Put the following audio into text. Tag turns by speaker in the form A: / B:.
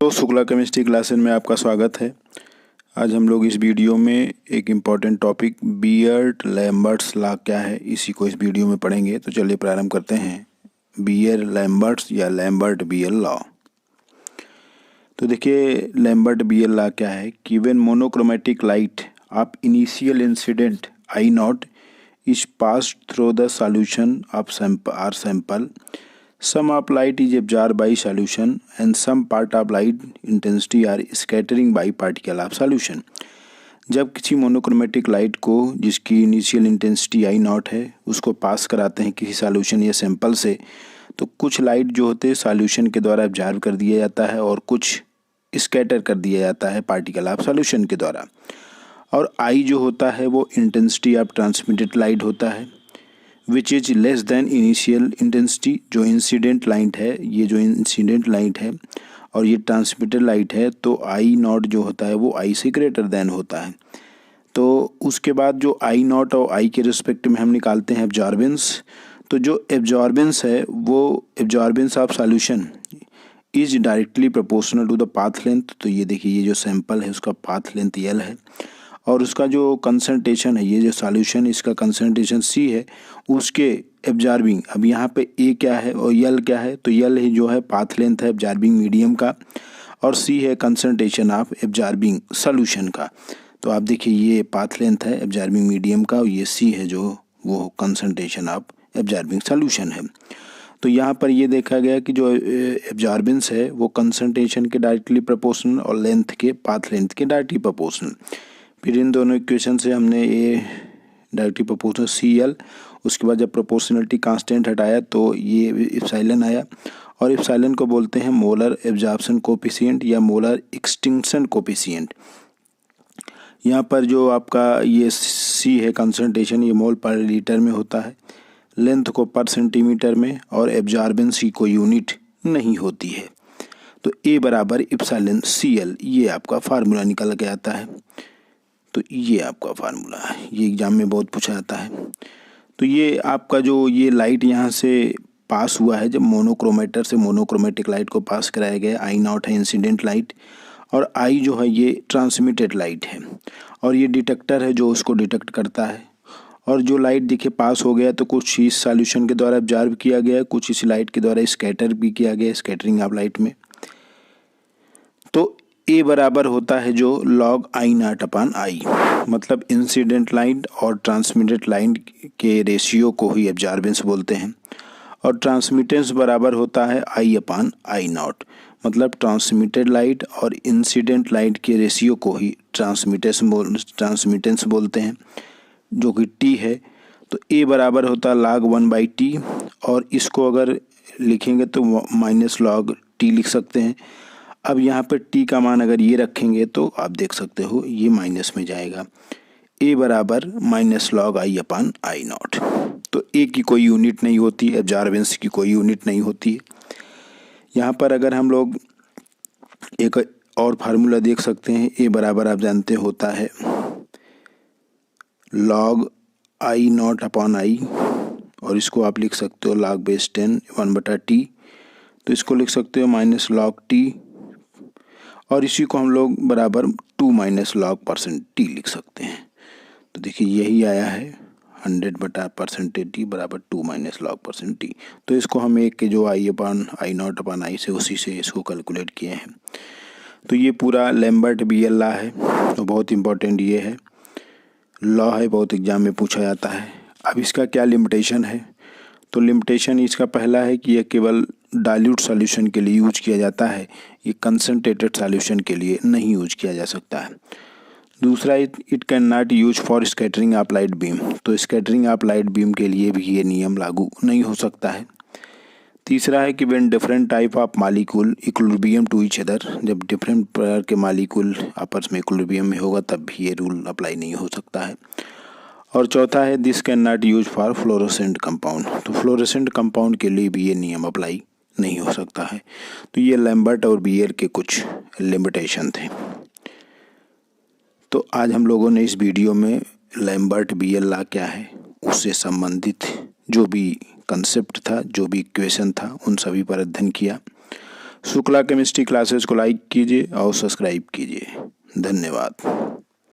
A: तो Shukla chemistry classes में आपका स्वागत है। आज हम लोग इस वीडियो में एक इम्पॉर्टेंट टॉपिक बीयर-लैम्बर्ट्स लॉ क्या है इसी को इस वीडियो में पढ़ेंगे। तो चलिए प्रारंभ करते हैं। बीयर-लैम्बर्ट्स या लैम्बर्ट-बीयर लॉ। तो देखिए लैम्बर्ट-बीयर लॉ क्या है कि when monochromatic light of initial incident I not is passed through the solution of sample, some of light is absorbed by solution and some part of light intensity are scattering by particle of solution। जब किसी monochromatic light को जिसकी initial intensity I not है उसको पास कराते हैं किसी solution या सैंपल से, तो कुछ लाइट जो होते हैं सॉल्यूशन के द्वारा एब्जॉर्ब कर दिया जाता है और कुछ स्कैटर कर दिया जाता है पार्टिकल ऑफ सॉल्यूशन के द्वारा। और आई जो होता है वो इंटेंसिटी ऑफ ट्रांसमिटेड लाइट होता है which is less than initial intensity. जो इंसिडेंट लाइट है, ये जो इंसिडेंट लाइट है और ये ट्रांसमिटेड लाइट है, तो आई नॉट जो होता है वो आई से ग्रेटर देन होता है। तो उसके बाद जो आई नॉट और आई के रिस्पेक्ट में हम निकालते हैं एब्जॉर्बेंस। तो जो एब्जॉर्बेंस है वो absorbance of solution is directly proportional to the path length. तो ये देखिए ये जो सैंपल है उसका पाथ लेंथ एल है और उसका जो कंसंट्रेशन है, ये जो सॉल्यूशन इसका कंसंट्रेशन सी है, उसके एब्जॉर्बिंग, अब यहाँ पे ए क्या है और यल क्या है, तो यल ही जो है पाथ लेंथ है एब्जॉर्बिंग मीडियम का और सी है कंसंट्रेशन ऑफ एब्जॉर्बिंग सॉल्यूशन का। तो आप देखिए ये पाथ लेंथ है एब्जॉर्बिंग मीडियम का और ये सी है जो वो कंसंट्रेशन ऑफ एब्जॉर्बिंग सॉल्यूशन है। तो यहाँ पर ये देखा गया कि जो एब्जॉर्बेंस है वो कंसंट्रेशन के डायरेक्टली प्रोपोर्शनल और लेंथ के पाथ लेंथ के डायरेक्टली प्रोपोर्शनल। फिर इन दोनों इक्वेशन से हमने ये डायरेक्टली प्रोपोर्शनल सी एल, उसके बाद जब प्रोपोर्शनलिटी कांस्टेंट हटाया तो ये एप्सिलॉन आया और एप्सिलॉन को बोलते हैं मोलर एब्जॉर्प्शन कोफिशिएंट या मोलर एक्सटिंक्शन कोफिशिएंट। यहाँ पर जो आपका ये सी है कंसंट्रेशन, ये मोल पर लीटर में होता है, लेंथ को पर सेंटीमीटर में और एब्जॉर्बेंस की कोई यूनिट नहीं होती है। तो ए बराबर एप्सिलॉन सी एल, ये आपका फार्मूला निकल के आता है। तो ये आपका फार्मूला है, ये एग्जाम में बहुत पूछा जाता है। तो ये आपका जो ये लाइट यहाँ से पास हुआ है, जब मोनोक्रोमेटर से मोनोक्रोमेटिक लाइट को पास कराया गया, आई नॉट है इंसिडेंट लाइट और आई जो है ये ट्रांसमिटेड लाइट है और ये डिटेक्टर है जो उसको डिटेक्ट करता है। और जो लाइट देखिए पास हो गया तो कुछ इस सॉल्यूशन के द्वारा ऑब्जर्व किया गया, कुछ इस लाइट के द्वारा स्कैटर भी किया गया, स्कैटरिंग ऑफ लाइट में। तो ए बराबर होता है जो लॉग आई नॉट अपान आई, मतलब इंसिडेंट लाइट और ट्रांसमिटेड लाइट के रेशियो को ही एब्जॉर्बेंस बोलते हैं। और ट्रांसमिटेंस बराबर होता है आई अपान आई नॉट, मतलब ट्रांसमिटेड लाइट और इंसिडेंट लाइट के रेशियो को ही ट्रांसमिटेंस बोलते हैं, जो कि टी है। तो ए बराबर होता है log 1/t और इसको अगर लिखेंगे तो माइनस लॉग टी लिख सकते हैं। अब यहाँ पर टी का मान अगर ये रखेंगे तो आप देख सकते हो ये माइनस में जाएगा। ए बराबर minus log I upon I not. तो ए की कोई यूनिट नहीं होती, एब्जॉर्बेंस की कोई यूनिट नहीं होती है। यहाँ पर अगर हम लोग एक और फार्मूला देख सकते हैं, ए बराबर आप जानते होता है लॉग आई नॉट अपान आई और इसको आप लिख सकते हो log बेस 10 1/t। तो इसको लिख सकते हो माइनस लॉग टी और इसी को हम लोग बराबर 2 माइनस लॉग %t लिख सकते हैं। तो देखिए यही आया है 100/% बराबर 2 माइनस लॉग %t। तो इसको हम एक के जो आई अपान आई नॉट अपान आई से उसी से इसको कैलकुलेट किए हैं। तो ये पूरा लैम्बर्ट-बीयर लॉ है, तो बहुत इंपॉर्टेंट ये है लॉ है, बहुत एग्जाम में पूछा जाता है। अब इसका क्या लिमिटेशन है, तो लिमिटेशन इसका पहला है कि यह केवल डाइल्यूट सॉल्यूशन के लिए यूज किया जाता है, ये कंसनट्रेटेड सॉल्यूशन के लिए नहीं यूज किया जा सकता है। दूसरा, it can not use for scattering of light beam, तो स्कैटरिंग ऑफ लाइट बीम के लिए भी ये नियम लागू नहीं हो सकता है। तीसरा है कि when different type of molecule equilibrium to each other, जब डिफरेंट प्रकार के मॉलिक्यूल आपस में इक्विलिब्रियम में होगा तब भी ये रूल अप्लाई नहीं हो सकता है। और चौथा है this can not use for fluorescent compound, तो फ्लोरोसेंट कंपाउंड के लिए भी ये नियम अप्लाई नहीं हो सकता है। तो ये लैम्बर्ट और बीयर के कुछ लिमिटेशन थे। तो आज हम लोगों ने इस वीडियो में लैम्बर्ट-बीयर लॉ क्या है उससे संबंधित जो भी कंसेप्ट था, जो भी इक्वेशन था, उन सभी पर अध्ययन किया। शुक्ला केमिस्ट्री क्लासेस को लाइक कीजिए और सब्सक्राइब कीजिए। धन्यवाद।